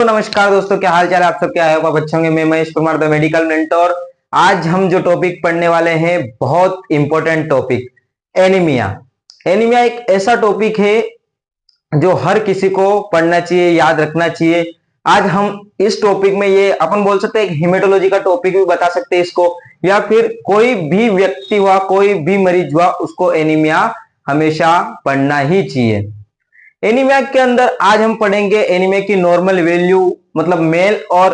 तो नमस्कार दोस्तों, क्या हाल चाल है आप सबके। आए हो आप अच्छे होंगे। मैं Mahesh Kumar the medical mentor. आज हम जो टॉपिक पढ़ने वाले हैं बहुत इंपॉर्टेंट टॉपिक, एनीमिया। एनीमिया एक ऐसा टॉपिक है जो हर किसी को पढ़ना चाहिए, याद रखना चाहिए। आज हम इस टॉपिक में ये अपन बोल सकते हैं एक हेमेटोलॉजी का टॉपिक भी बता सकते हैं इसको, या फिर कोई भी व्यक्ति हुआ, कोई भी मरीज हुआ, उसको एनीमिया हमेशा पढ़ना ही चाहिए। एनीमिया के अंदर आज हम पढ़ेंगे एनीमिया की नॉर्मल वैल्यू, मतलब मेल और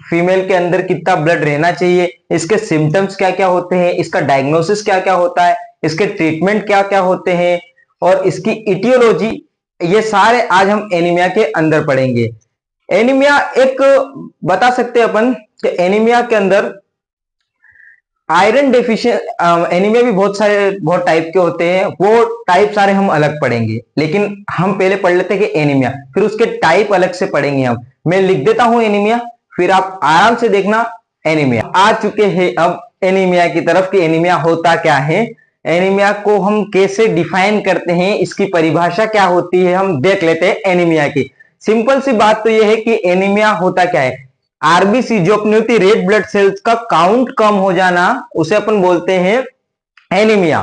फीमेल के अंदर कितना ब्लड रहना चाहिए, इसके सिम्टम्स क्या क्या होते हैं, इसका डायग्नोसिस क्या क्या होता है, इसके ट्रीटमेंट क्या क्या होते हैं और इसकी इटियोलॉजी, ये सारे आज हम एनीमिया के अंदर पढ़ेंगे। एनीमिया एक बता सकते हैं अपन कि एनीमिया के अंदर आयरन डेफिशिएंट एनीमिया भी बहुत टाइप के होते हैं, वो टाइप सारे हम अलग पढ़ेंगे, लेकिन हम पहले पढ़ लेते हैं कि एनीमिया, फिर उसके टाइप अलग से पढ़ेंगे हम। मैं लिख देता हूं एनीमिया, फिर आप आराम से देखना। एनीमिया आ चुके हैं अब एनीमिया की तरफ कि एनीमिया होता क्या है, एनीमिया को हम कैसे डिफाइन करते हैं, इसकी परिभाषा क्या होती है, हम देख लेते हैं एनीमिया की। सिंपल सी बात तो यह है कि एनीमिया होता क्या है। आरबीसी जो अपनी होती है, रेड ब्लड सेल्स का काउंट कम हो जाना, उसे अपन बोलते हैं एनीमिया।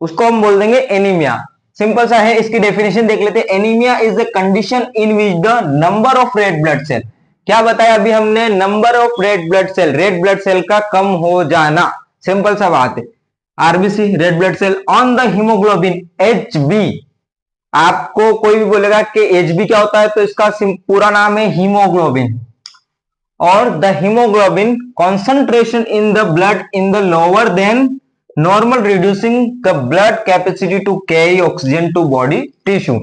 उसको हम बोल देंगे एनीमिया। सिंपल सा है, इसकी डेफिनेशन देख लेते हैं। Anaemia is the condition in which the number of red blood cell, क्या बताया अभी हमने, number of red blood cell का कम हो जाना। सिंपल सा बात है। RBC red blood cell on the haemoglobin H B. आपको कोई भी बोलेगा कि एच बी क्या होता है, तो इसका पूरा नाम है हीमोग्लोबिन। और the hemoglobin concentration in the blood in the lower than normal, reducing the blood capacity to carry oxygen to body tissue।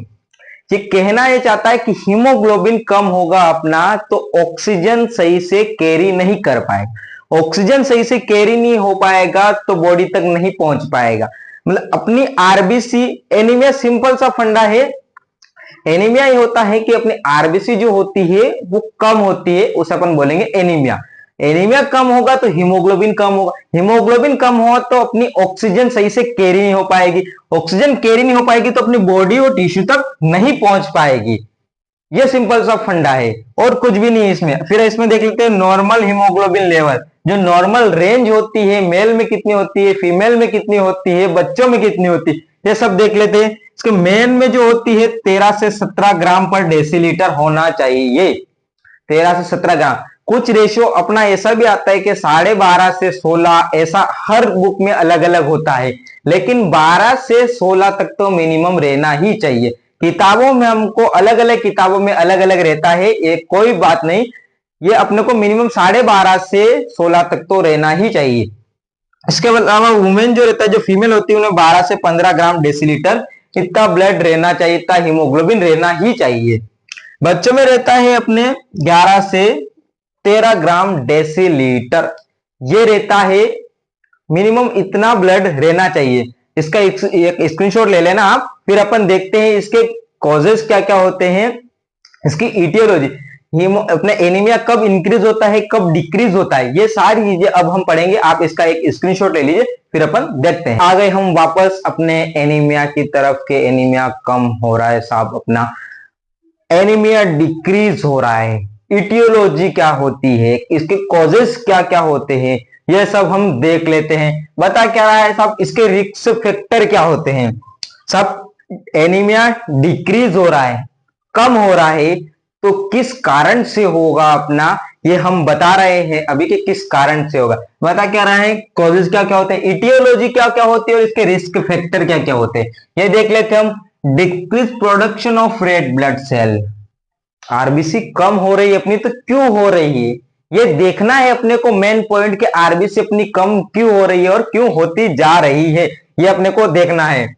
ये कहना ये चाहता है कि हीमोग्लोबिन कम होगा अपना, तो ऑक्सीजन सही से कैरी नहीं कर पाएगा। ऑक्सीजन सही से कैरी नहीं हो पाएगा तो बॉडी तक नहीं पहुंच पाएगा। मतलब अपनी आरबीसी, एनीमिया सिंपल सा फंडा है। एनीमिया ये होता है कि अपनी आरबीसी जो होती है वो कम होती है, उसे अपन बोलेंगे एनीमिया। एनीमिया कम होगा तो हीमोग्लोबिन कम होगा, हीमोग्लोबिन कम हो तो अपनी ऑक्सीजन सही से कैरी नहीं हो पाएगी, ऑक्सीजन कैरी नहीं हो पाएगी तो अपनी बॉडी और टिश्यू तक नहीं पहुंच पाएगी। ये सिंपल सा फंडा है और कुछ भी नहीं है इसमें। फिर इसमें देख लेते हैं नॉर्मल हीमोग्लोबिन लेवल, जो नॉर्मल रेंज होती है, मेल में कितनी होती है, फीमेल में कितनी होती है, बच्चों में कितनी होती है, ये सब देख लेते हैं। इसके मेन में जो होती है 13 से 17 ग्राम पर डेसीलीटर होना चाहिए, 13 से 17 ग्राम। कुछ रेशियो अपना ऐसा भी आता है कि 12.5 से 16, ऐसा हर बुक में अलग अलग होता है, लेकिन 12 से 16 तक तो मिनिमम रहना ही चाहिए। किताबों में हमको अलग अलग किताबों में अलग अलग रहता है, ये कोई बात नहीं, ये अपने को मिनिमम 12.5 से 16 तक तो रहना ही चाहिए। इसके अलावा वुमेन जो रहता है, जो फीमेल होती है, उन्हें 12 से 15 ग्राम डेसीलीटर इतना ब्लड रहना चाहिए, इतना हीमोग्लोबिन रहना ही चाहिए। बच्चों में रहता है अपने 11 से 13 ग्राम डेसीलीटर, ये रहता है मिनिमम, इतना ब्लड रहना चाहिए। इसका एक स्क्रीनशॉट ले लेना आप, फिर अपन देखते हैं इसके कॉजेस क्या क्या होते हैं, इसकी इटियोलॉजी, अपने एनीमिया कब इंक्रीज होता है, कब डिक्रीज होता है, ये सारी चीजें अब हम पढ़ेंगे। आप इसका एक स्क्रीनशॉट ले लीजिए, फिर अपन देखते हैं। आ गए हम वापस अपने एनीमिया की तरफ के, एनीमिया कम हो रहा है साहब अपना, एनीमिया डिक्रीज हो रहा है, इटियोलॉजी क्या होती है, इसके कॉजेस क्या क्या होते हैं, ये सब हम देख लेते हैं। बता क्या रहा है साहब, इसके रिस्क फैक्टर क्या होते हैं सब। एनीमिया डिक्रीज हो रहा है, कम हो रहा है, तो किस कारण से होगा अपना, ये हम बता रहे हैं अभी कि किस कारण से होगा। बता क्या रहा है, कॉजेस क्या क्या होते हैं, इटियोलॉजी क्या क्या होती है और इसके रिस्क फैक्टर क्या क्या होते हैं, ये देख लेते हैं हम। Decrease production of red blood cell, RBC कम हो रही है अपनी, तो क्यों हो रही है ये देखना है अपने को। मेन पॉइंट के आरबीसी अपनी कम क्यों हो रही है और क्यों होती जा रही है, ये अपने को देखना है।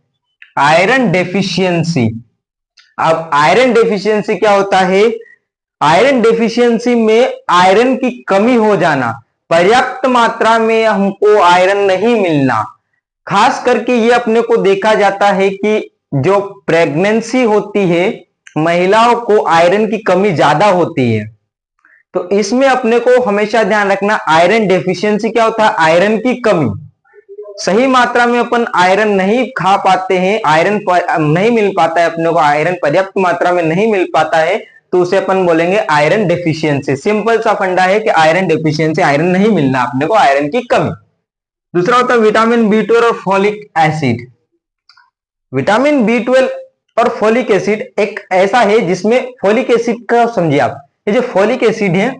आयरन डेफिशिएंसी, अब आयरन डेफिशिएंसी क्या होता है, आयरन डेफिशिएंसी में आयरन की कमी हो जाना, पर्याप्त मात्रा में हमको आयरन नहीं मिलना। खास करके ये अपने को देखा जाता है कि जो प्रेगनेंसी होती है, महिलाओं को आयरन की कमी ज्यादा होती है, तो इसमें अपने को हमेशा ध्यान रखना। आयरन डेफिशिएंसी क्या होता है, आयरन की कमी, सही मात्रा में अपन आयरन नहीं खा पाते हैं, आयरन नहीं मिल पाता है अपने को, आयरन पर्याप्त मात्रा में नहीं मिल पाता है, तो उसे अपन बोलेंगे आयरन डेफिशिएंसी। सिंपल सा फंडा है कि आयरन डेफिशिएंसी, आयरन नहीं मिलना अपने को, आयरन की कमी। दूसरा होता है विटामिन बी12 और फोलिक एसिड। विटामिन बी12 और फोलिक एसिड एक ऐसा है जिसमें फोलिक एसिड का समझिए आप, ये जो फोलिक एसिड है,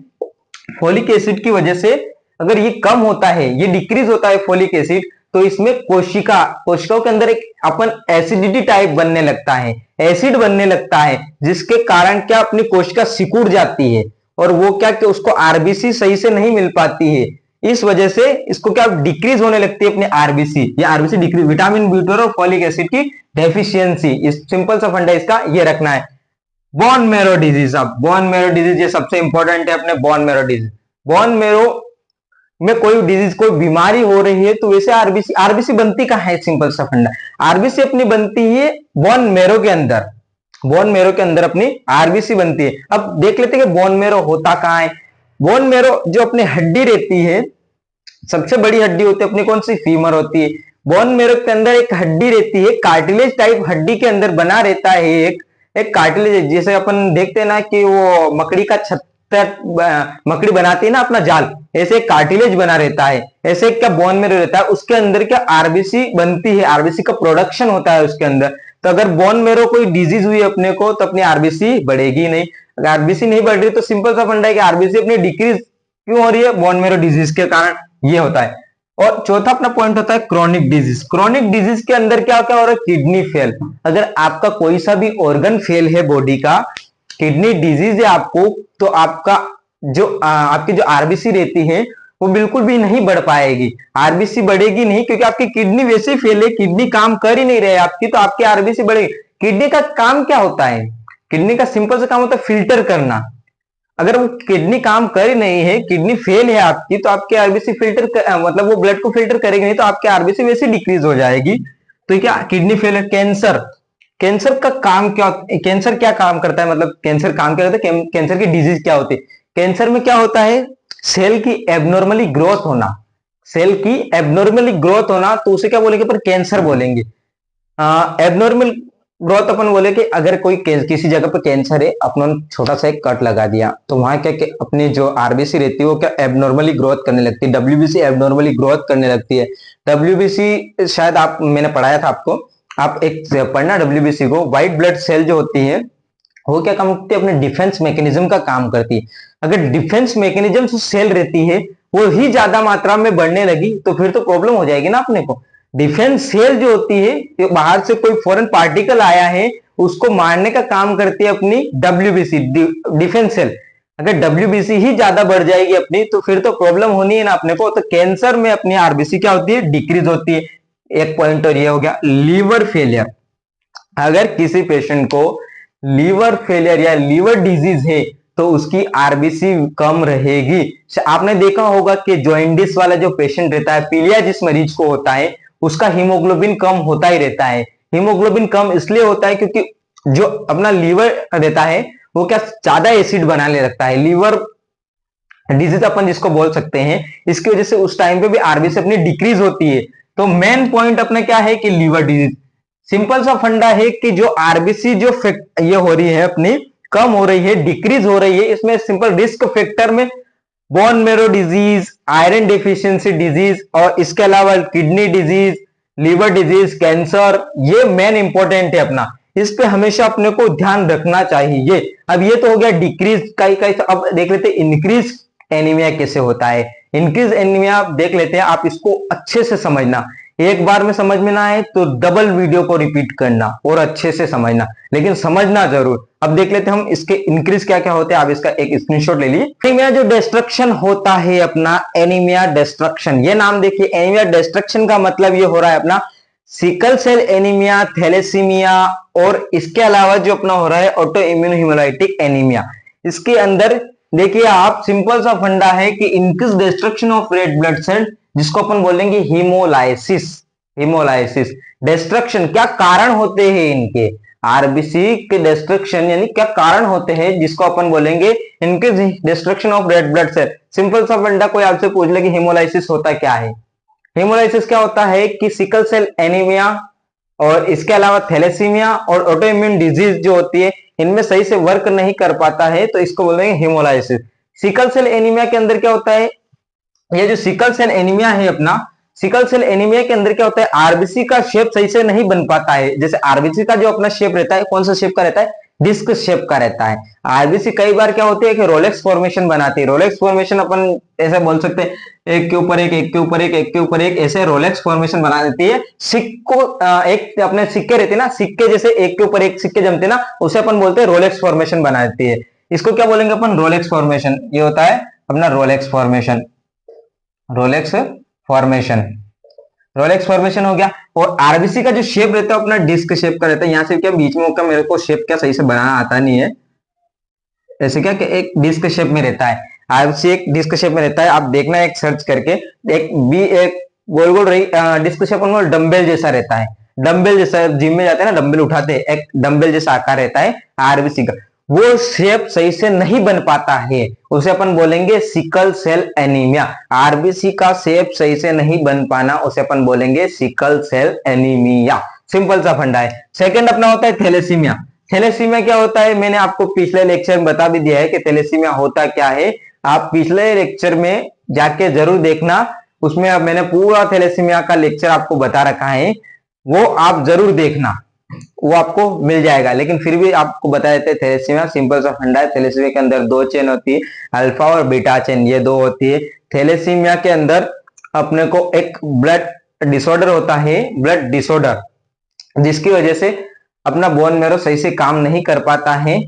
फोलिक एसिड की वजह से अगर ये कम होता है, ये डिक्रीज होता है फोलिक एसिड, तो इसमें कोशिकाओं के अंदर एक अपन एसिडिटी टाइप बनने लगता है, एसिड बनने लगता है, जिसके कारण क्या अपनी कोशिका सिकुड़ जाती है और वो क्या कि उसको आरबीसी सही से नहीं मिल पाती है। इस वजह से इसको क्या डिक्रीज होने लगती है अपने आरबीसी, या आरबीसी डिक्रीज, विटामिन बी12 और फोलिक एसिड की डेफिशिएंसी। इस सिंपल सा फंडा इसका ये रखना है। बोन मेरो डिजीज, अब बोन मेरो डिजीज ये सबसे इंपॉर्टेंट है अपने, bone marrow disease. Bone marrow में कोई डिजीज, कोई बीमारी हो रही है तो वैसे आरबीसी, आरबीसी बनती कहां है, सिंपल सा फंडा, आरबीसी अपनी बनती है बोन मेरो के अंदर, बोन मेरो के अंदर अपनी आरबीसी बनती है। अब देख लेते हैं कि बोन मेरो होता कहां है। बोन मेरो जो अपनी हड्डी रहती है, सबसे बड़ी हड्डी होती है अपनी कौन सी, फीमर होती है। बोन मेरो के अंदर एक हड्डी रहती है, कार्टिलेज टाइप हड्डी के अंदर बना रहता है एक कार्टिलेज, जैसे अपन देखते हैं ना कि वो मकड़ी का छत्तर, मकड़ी बनाती है ना अपना जाल, ऐसे कार्टिलेज बना रहता है, ऐसे क्या बोन मेरो रहता है, उसके अंदर क्या आरबीसी बनती है, आरबीसी का प्रोडक्शन होता है उसके अंदर। तो अगर बोन मेरो कोई डिजीज हुई अपने को तो अपनी आरबीसी बढ़ेगी नहीं। अगर आरबीसी नहीं बढ़ रही तो सिंपल सा फंडा है कि आरबीसी अपनी डिक्रीज क्यों हो रही है, बोन मेरो डिजीज के कारण, ये होता है। और चौथा अपना पॉइंट होता है क्रोनिक डिजीज। क्रोनिक डिजीज के अंदर क्या क्या हो रहा है, किडनी फेल। अगर आपका कोई सा भी ऑर्गन फेल है बॉडी का, किडनी डिजीज है आपको, तो आपका जो आपकी जो आरबीसी रहती है वो बिल्कुल भी नहीं बढ़ पाएगी, आरबीसी बढ़ेगी नहीं, क्योंकि आपकी किडनी वैसे ही फेल है, किडनी काम कर ही नहीं रहे आपकी, तो आपकी आरबीसी बढ़ेगी। किडनी का काम क्या होता है, किडनी का सिंपल सा काम होता है फिल्टर करना। अगर वो किडनी काम कर ही नहीं है, किडनी फेल है आपकी, तो आपके आरबीसी फिल्टर मतलब वो ब्लड को फिल्टर करेगी नहीं, तो आपके आरबीसी वैसे डिक्रीज हो जाएगी। तो क्या किडनी फेल है। कैंसर, कैंसर का काम क्या, कैंसर क्या काम करता है, मतलब कैंसर काम क्या करता है, कैंसर की डिजीज क्या होती है। कैंसर में क्या होता है, सेल की एबनॉर्मली ग्रोथ होना, सेल की एबनॉर्मली ग्रोथ होना, तो उसे क्या बोलेंगे पर कैंसर बोलेंगे। एबनॉर्मल ग्रोथ अपन बोले कि अगर कोई किसी जगह पर कैंसर है, अपने छोटा सा एक कट लगा दिया, तो वहां क्या कि अपनी जो आरबीसी रहती है वो क्या एबनॉर्मली ग्रोथ करने लगती है, डब्ल्यूबीसी एबनॉर्मली ग्रोथ करने लगती है। डब्ल्यूबीसी शायद आप, मैंने पढ़ाया था आपको, आप एक पढ़ना डब्ल्यूबीसी को। व्हाइट ब्लड सेल जो होती है वो क्या काम करती है, अपने डिफेंस मैकेनिज्म का काम करती है। अगर डिफेंस मैकेनिज्म से सेल रहती है वो ही ज्यादा मात्रा में बढ़ने लगी तो फिर तो प्रॉब्लम हो जाएगी ना अपने को। डिफेंस सेल जो होती है, बाहर से कोई फॉरेन पार्टिकल आया है उसको मारने का काम करती है अपनी डब्ल्यूबीसी, डिफेंस सेल। अगर डब्ल्यूबीसी ही ज्यादा बढ़ जाएगी अपनी तो फिर तो प्रॉब्लम होनी है ना अपने को। तो कैंसर में अपनी आरबीसी क्या होती है, डिक्रीज होती है। एक पॉइंट और ये हो गया लीवर फेलियर। अगर किसी पेशेंट को लीवर फेलियर या लीवर डिजीज है तो उसकी आरबीसी कम रहेगी। आपने देखा होगा कि जॉइंडिस वाला जो पेशेंट रहता है, पीलिया जिस मरीज को होता है, उसका हीमोग्लोबिन कम होता ही रहता है। हीमोग्लोबिन कम इसलिए होता है क्योंकि जो अपना लीवर रहता है वो क्या ज्यादा एसिड बनाने लगता है। लीवर डिजीज अपन जिसको बोल सकते हैं, इसकी वजह से उस टाइम पे भी आरबीसी अपनी डिक्रीज होती है। तो मेन पॉइंट अपना क्या है कि लीवर डिजीज। सिंपल सा फंडा है कि जो आरबीसी जो ये हो रही है अपनी, कम हो रही है, डिक्रीज हो रही है, इसमें सिंपल रिस्क फैक्टर में bone marrow disease, iron deficiency disease और इसके अलावा kidney disease, liver disease, cancer, ये मेन इंपॉर्टेंट है अपना। इस पे हमेशा अपने को ध्यान रखना चाहिए। अब ये तो हो गया डिक्रीज का ही। अब देख लेते हैं इंक्रीज एनीमिया कैसे होता है। इंक्रीज एनीमिया देख लेते हैं, आप इसको अच्छे से समझना। एक बार में समझ में ना आए तो डबल वीडियो को रिपीट करना और अच्छे से समझना, लेकिन समझना जरूर। अब देख लेते हैं हम इसके इंक्रीज क्या क्या होते हैं। आप इसका एक स्क्रीनशॉट ले लीजिए। एनीमिया जो डिस्ट्रक्शन होता है अपना, एनीमिया डिस्ट्रक्शन, ये नाम देखिए। एनीमिया डिस्ट्रक्शन का मतलब ये हो रहा है अपना सिकल सेल एनीमिया, थैलेसीमिया और इसके अलावा जो अपना हो रहा है ऑटो इम्यून हीमोलाइटिक एनीमिया। इसके अंदर देखिए आप, सिंपल सा फंडा है कि increase destruction of red blood cell, जिसको अपन बोलेंगे हीमोलाइसिस। हीमोलाइसिस डिस्ट्रक्शन, क्या कारण होते हैं इनके, आरबीसी के डिस्ट्रक्शन यानी क्या कारण होते हैं, जिसको अपन बोलेंगे increase destruction of red blood cell. Simple सा फंडा, कोई आपसे पूछ ले कि हीमोलाइसिस होता क्या है। हीमोलाइसिस क्या होता है कि सिकल सेल एनीमिया और इसके अलावा थैलेसीमिया और ऑटो इम्यून डिजीज जो होती है इनमें सही से वर्क नहीं कर पाता है, तो इसको बोलेंगे हेमोलाइसिस। सिकल सेल एनीमिया के अंदर क्या होता है, ये जो सिकल सेल एनीमिया है अपना, सिकल सेल एनीमिया के अंदर क्या होता है, आरबीसी का शेप सही से नहीं बन पाता है। जैसे आरबीसी का जो अपना शेप रहता है, कौन सा शेप का रहता है, डिस्क शेप का रहता है। आरबीसी कई बार क्या होती है कि रोलेक्स फॉर्मेशन बनाती है। रोलेक्स फॉर्मेशन अपन ऐसा बोल सकते हैं, एक के ऊपर एक, एक के ऊपर एक, एक के ऊपर एक, ऐसे रोलेक्स फॉर्मेशन बना देती है। सिक्को एक अपने सिक्के रहते हैं ना, सिक्के जैसे एक के ऊपर एक सिक्के जमते ना, उसे अपन बोलते हैं रोलेक्स फॉर्मेशन बना देती है। इसको क्या बोलेंगे अपन, रोलेक्स फॉर्मेशन। ये होता है अपना Rolex formation, Rolex formation, Rolex formation हो गया। और आरबीसी का जो शेप रहता है अपना डिस्क शेप का रहता है। यहां से क्या बीच में मेरे को शेप क्या सही से बनाना आता नहीं है, ऐसे क्या कि एक डिस्क शेप में रहता है, आरबीसी एक डिस्क शेप में रहता है। आप देखना एक सर्च करके, एक गोल गोल रही डिस्क शेप डंबल जैसा रहता है, डंबल जैसा, जिम में जाते हैं ना डंबल उठाते हैं, एक डंबल जैसा आकार रहता है आरबीसी का। वो शेप सही से नहीं बन पाता है, उसे अपन बोलेंगे सिकल सेल एनीमिया। आरबीसी का शेप सही से नहीं बन पाना, उसे अपन बोलेंगे सिकल सेल एनीमिया। सिंपल सा फंडा है। सेकंड अपना होता है थैलेसीमिया। थैलेसीमिया क्या होता है, मैंने आपको पिछले लेक्चर में बता भी दिया है कि थैलेसीमिया होता क्या है। आप पिछले लेक्चर में जाके जरूर देखना, उसमें अब मैंने पूरा थैलेसीमिया का लेक्चर आपको बता रखा है, वो आप जरूर देखना, वो आपको मिल जाएगा। लेकिन फिर भी आपको बता देते हैं, थैलेसीमिया सिंपल सा फंडा है। थैलेसीमिया के अंदर दो चेन होती है, अल्फा और बीटा चेन, ये दो होती है। थैलेसीमिया के अंदर अपने को एक ब्लड डिसऑर्डर होता है, ब्लड डिसऑर्डर, जिसकी वजह से अपना बोन मैरो सही से काम नहीं कर पाता है।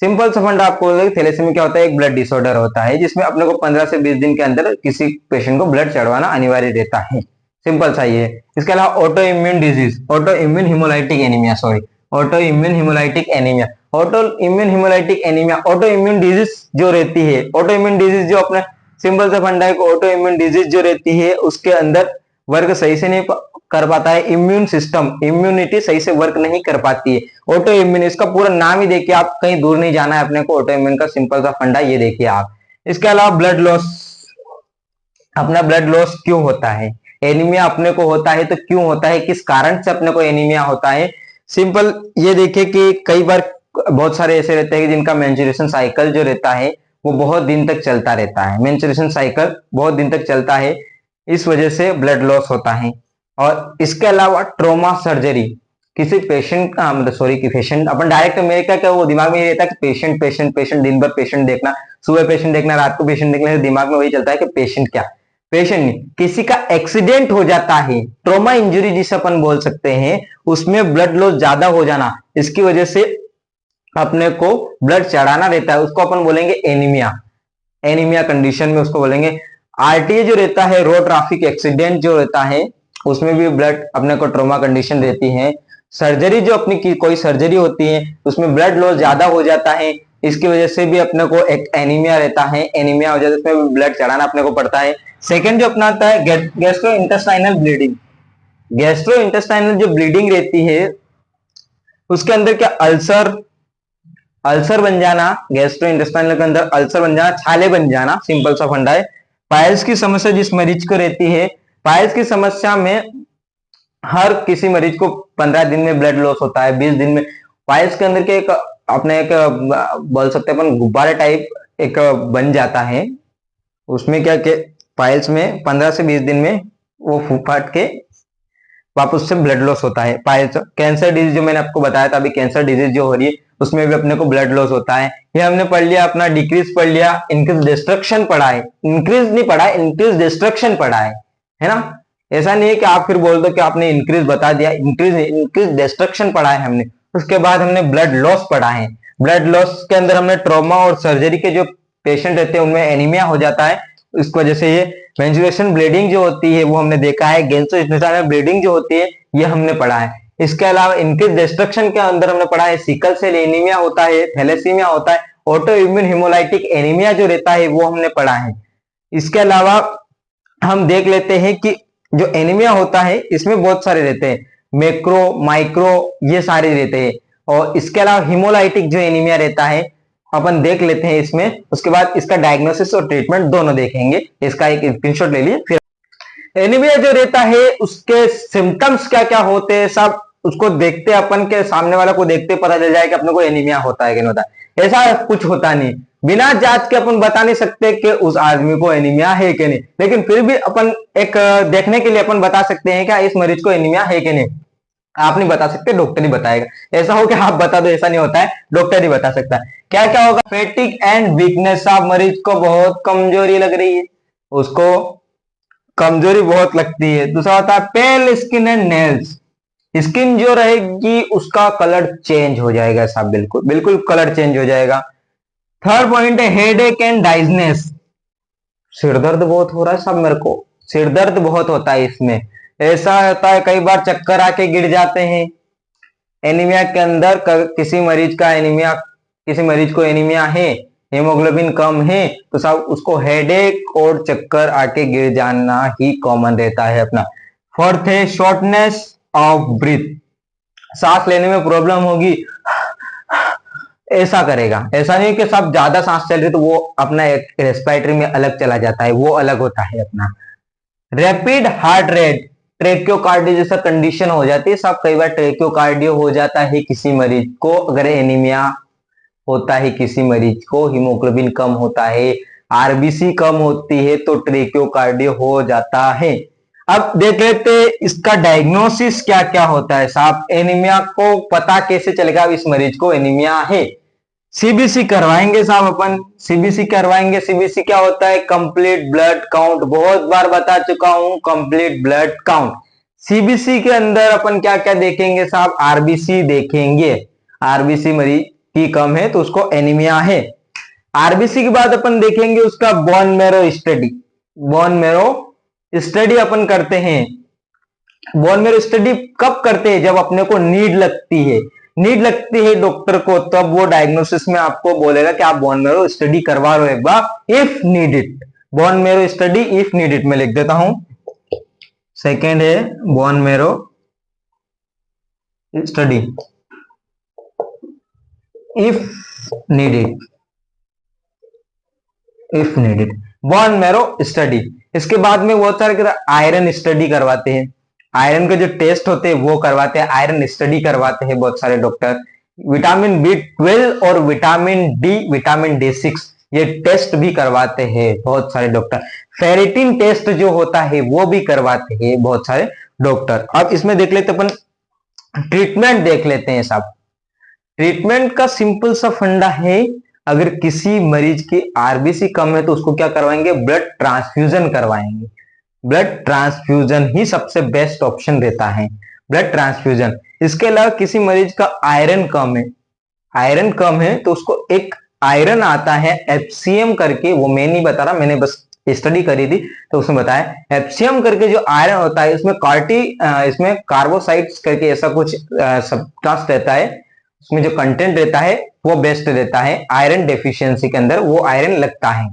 सिंपल सा फंडा आपको थैलेसीमिया क्या होता है, एक ब्लड डिसऑर्डर होता है जिसमें अपने को 15 से 20 दिन के अंदर किसी पेशेंट को ब्लड चढ़वाना अनिवार्य रहता है। सिंपल सा ये। इसके अलावा auto immune disease, auto immune haemolytic anaemia, sorry, auto immune haemolytic anaemia, auto immune haemolytic anaemia, auto immune disease जो रहती है, ऑटो इम्यून डिजीज जो अपने सिंपल सा फंडा है, ऑटो इम्यून डिजीज जो रहती है उसके अंदर वर्क सही से नहीं कर पाता है, इम्यून सिस्टम, इम्यूनिटी सही से वर्क नहीं कर पाती है। ऑटो इम्यून, इसका पूरा नाम ही देखिए, आप कहीं दूर नहीं जाना है अपने को, ऑटो इम्यून का सिंपल सा फंडा ये देखिए आप। इसके अलावा ब्लड लॉस, अपना ब्लड लॉस क्यों होता है, एनीमिया अपने को होता है तो क्यों होता है, किस कारण से अपने को एनीमिया होता है। सिंपल ये देखिए कि कई बार बहुत सारे ऐसे रहते हैं जिनका मेंस्ट्रुएशन साइकिल जो रहता है वो बहुत दिन तक चलता रहता है, मेंस्ट्रुएशन साइकिल बहुत दिन तक चलता है, इस वजह से ब्लड लॉस होता है। और इसके अलावा ट्रोमा सर्जरी, किसी पेशेंट का मतलब सॉरी कि पेशेंट, अपन डायरेक्ट मेरे क्या वो दिमाग में ये रहता है कि पेशेंट पेशेंट पेशेंट, दिन भर पेशेंट देखना, सुबह पेशेंट देखना, रात को पेशेंट देखना, दिमाग में वही चलता है कि पेशेंट क्या, पेशेंट नहीं, किसी का एक्सीडेंट हो जाता है, ट्रोमा इंजरी जिसे अपन बोल सकते हैं, उसमें ब्लड लॉस ज्यादा हो जाना, इसकी वजह से अपने को ब्लड चढ़ाना रहता है, उसको अपन बोलेंगे एनीमिया। एनीमिया कंडीशन में उसको बोलेंगे। आरटीए जो रहता है, रोड ट्रैफिक एक्सीडेंट जो रहता है, उसमें भी ब्लड अपने को ट्रोमा कंडीशन रहती है। सर्जरी जो अपनी की कोई सर्जरी होती है उसमें ब्लड लॉस ज्यादा हो जाता है, इसकी वजह से भी अपने को एक एनीमिया रहता है, एनीमिया हो जाता है, उसमें भी ब्लड चढ़ाना अपने को पड़ता है। सेकेंड जो अपना आता है gastro intestinal bleeding. Gastro intestinal जो ब्लीडिंग रहती है उसके अंदर क्या अल्सर, अल्सर बन जाना, गैस्ट्रो इंटेस्टाइनल के अंदर अल्सर बन जाना, छाले बन जाना, सिंपल सा फंडा है। पाइल्स की समस्या जिस मरीज को रहती है, पाइल्स की समस्या में हर किसी मरीज को 15 दिन में ब्लड लॉस होता है, 20 दिन में। पाइल्स के अंदर के एक अपने एक बोल सकते हैं अपन गुब्बारे टाइप एक बन जाता है, उसमें क्या के पाइल्स में 15 से 20 दिन में वो फूट के वापस से ब्लड लॉस होता है। पाइल्स, कैंसर डिजीज जो मैंने आपको बताया था अभी, कैंसर डिजीज जो हो रही है उसमें भी अपने को ब्लड लॉस होता है। ये हमने पढ़ लिया अपना, डिक्रीज पढ़ लिया, इंक्रीज डिस्ट्रक्शन पढ़ा है, इंक्रीज नहीं पढ़ा है, इंक्रीज डिस्ट्रक्शन पढ़ा है ना। ऐसा नहीं है कि आप फिर बोल दो कि आपने इंक्रीज बता दिया, इंक्रीज इंक्रीज डिस्ट्रक्शन पढ़ा है हमने। उसके बाद हमने ब्लड लॉस पढ़ा है। ब्लड लॉस के अंदर हमने ट्रॉमा और सर्जरी के जो पेशेंट रहते हैं उनमें एनीमिया हो जाता है, इस वजह से ये मेंस्ट्रुएशन ब्लीडिंग जो होती है वो हमने देखा है, गैस्ट्रोइंटेस्टाइनल ब्लीडिंग जो होती है ये हमने पढ़ा है। इसके अलावा इंक्रीज डिस्ट्रक्शन के अंदर हमने पढ़ा है सिकल सेल एनीमिया होता है, थैलेसीमिया होता है, ऑटो इम्यून हिमोलाइटिक एनीमिया जो रहता है वो हमने पढ़ा है। इसके अलावा हम देख लेते हैं कि जो एनीमिया होता है इसमें बहुत सारे रहते हैं, मैक्रो माइक्रो ये सारे रहते हैं। और इसके अलावा हिमोलाइटिक जो एनीमिया रहता है अपन देख लेते हैं इसमें, उसके बाद इसका डायग्नोसिस और ट्रीटमेंट दोनों देखेंगे। इसका एक स्क्रीनशॉट ले लिए। फिर एनीमिया जो रहता है उसके सिम्टम्स क्या क्या होते हैं सब उसको देखते अपन के सामने वाला को देखते पता चल जाए कि अपने को एनीमिया होता है कि नहीं होता है। ऐसा कुछ होता नहीं, बिना जांच के अपन बता नहीं सकते कि उस आदमी को एनीमिया है कि नहीं, लेकिन फिर भी अपन एक देखने के लिए अपन बता सकते हैं क्या इस मरीज को एनीमिया है कि नहीं। आप नहीं बता सकते, डॉक्टर ही बताएगा। ऐसा हो कि आप बता दो, ऐसा नहीं होता है, डॉक्टर ही बता सकता है। क्या क्या होगा, फैटिक एंड वीकनेस। आप मरीज को बहुत कमजोरी लग रही है, उसको कमजोरी बहुत लगती है। दूसरा होता है पेल स्किन एंड नेल्स। स्किन जो रहेगी उसका कलर चेंज हो जाएगा साहब, बिल्कुल बिल्कुल कलर चेंज हो जाएगा। थर्ड पॉइंट है हेडेक एंड डाइजनेस। सिर दर्द बहुत हो रहा है साहब, मेरे को सिर दर्द बहुत होता है। इसमें ऐसा होता है कई बार चक्कर आके गिर जाते हैं। एनीमिया के अंदर किसी मरीज का एनीमिया, किसी मरीज को एनीमिया है, हेमोग्लोबिन कम है, तो साहब उसको हेडेक और चक्कर आके गिर जाना ही कॉमन रहता है अपना। फोर्थ है शॉर्टनेस ऑफ ब्रीथ। सांस लेने में प्रॉब्लम होगी, ऐसा करेगा। ऐसा नहीं कि सब ज्यादा सांस चल रही तो वो अपना एक रेस्पिरेटरी में अलग चला जाता है, वो अलग होता है अपना। रैपिड हार्ट रेट, ट्रेक्योकार्डियो जैसा कंडीशन हो जाती है सब। कई बार ट्रेक्योकार्डियो हो जाता है किसी मरीज को, अगर एनीमिया होता है किसी मरीज को, हीमोग्लोबिन कम होता है, आरबीसी कम होती है, तो ट्रेक्योकार्डियो हो जाता है। अब देख लेते इसका डायग्नोसिस क्या क्या होता है साहब। एनीमिया को पता कैसे चलेगा इस मरीज को एनीमिया है। सीबीसी करवाएंगे साहब अपन, सीबीसी करवाएंगे। सीबीसी क्या होता है, कंप्लीट ब्लड काउंट। बहुत बार बता चुका हूं, कंप्लीट ब्लड काउंट। सीबीसी के अंदर अपन क्या क्या देखेंगे साहब, आरबीसी देखेंगे। आरबीसी मरीज की कम है तो उसको एनीमिया है। आरबीसी के बाद अपन देखेंगे उसका bone marrow study. Bone marrow study अपन करते हैं। बोन मैरो स्टडी कब करते हैं, जब अपने को नीड लगती है। नीड लगती है डॉक्टर को, तब वो डायग्नोसिस में आपको बोलेगा कि आप बोन मैरो स्टडी करवा लो एक बार, if needed. Bone marrow study if needed में लिख देता हूं। सेकेंड है bone marrow study if needed, if needed bone marrow study. इसके बाद में बहुत सारे आयरन स्टडी करवाते हैं। आयरन के जो टेस्ट होते हैं वो करवाते हैं, आयरन स्टडी करवाते हैं बहुत सारे डॉक्टर। विटामिन B12 और विटामिन D6 ये टेस्ट भी करवाते हैं बहुत सारे डॉक्टर। फेरिटिन टेस्ट जो होता है वो भी करवाते हैं बहुत सारे डॉक्टर। अब इसमें देख लेते अपन, ट्रीटमेंट देख लेते हैं साहब। ट्रीटमेंट का सिंपल सा फंडा है, अगर किसी मरीज की आरबीसी कम है तो उसको क्या करवाएंगे, ब्लड ट्रांसफ्यूजन करवाएंगे। ब्लड ट्रांसफ्यूजन ही सबसे बेस्ट ऑप्शन रहता है, ब्लड ट्रांसफ्यूजन। इसके अलावा किसी मरीज का आयरन कम है, आयरन कम है तो उसको एक आयरन आता है एफसीएम करके, वो मैं नहीं बता रहा, मैंने बस स्टडी करी थी तो उसमें बताया। एफसीएम करके जो आयरन होता है इसमें कार्बोसाइड्स करके ऐसा कुछ सब्सटेंस रहता है, उसमें जो कंटेंट रहता है वो बेस्ट रहता है। आयरन डेफिशिएंसी के अंदर वो आयरन लगता है,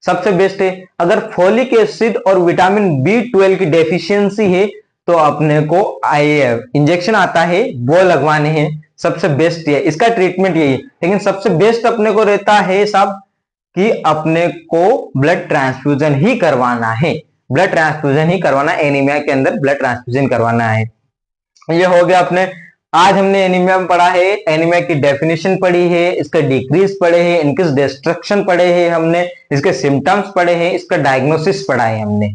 सबसे बेस्ट है। अगर फोलिक एसिड और विटामिन B12 की डेफिशिएंसी है तो अपने को इंजेक्शन आता है वो लगवाने हैं, सबसे बेस्ट है। इसका ट्रीटमेंट यही है, लेकिन सबसे बेस्ट अपने को रहता है साहब कि अपने को ब्लड ट्रांसफ्यूजन ही करवाना है। ब्लड ट्रांसफ्यूजन ही करवाना, एनीमिया के अंदर ब्लड ट्रांसफ्यूजन करवाना है। ये हो गया अपने, आज हमने एनीमिया में पढ़ा है, एनीमिया की डेफिनेशन पढ़ी है, इसका डिक्रीज पढ़े हैं, इनके डिस्ट्रक्शन पढ़े हैं हमने, इसके सिम्टम्स पढ़े हैं, इसका डायग्नोसिस पढ़ा है हमने।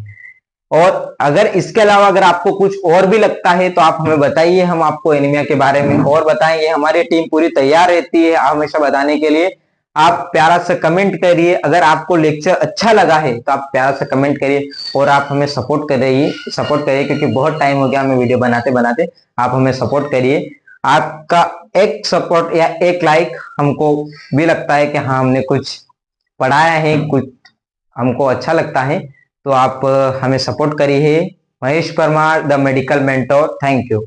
और अगर इसके अलावा अगर आपको कुछ और भी लगता है तो आप हमें बताइए, हम आपको एनीमिया के बारे में और बताएंगे। हमारी टीम पूरी तैयार रहती है हमेशा बताने के लिए। आप प्यारा सा कमेंट करिए, अगर आपको लेक्चर अच्छा लगा है तो आप प्यारा सा कमेंट करिए और आप हमें सपोर्ट करिए क्योंकि बहुत टाइम हो गया हमें वीडियो बनाते बनाते। आप हमें सपोर्ट करिए, आपका एक सपोर्ट या एक लाइक हमको भी लगता है कि हाँ हमने कुछ पढ़ाया है, कुछ हमको अच्छा लगता है, तो आप हमें सपोर्ट करिए। Mahesh Parmar the medical mentor, thank you.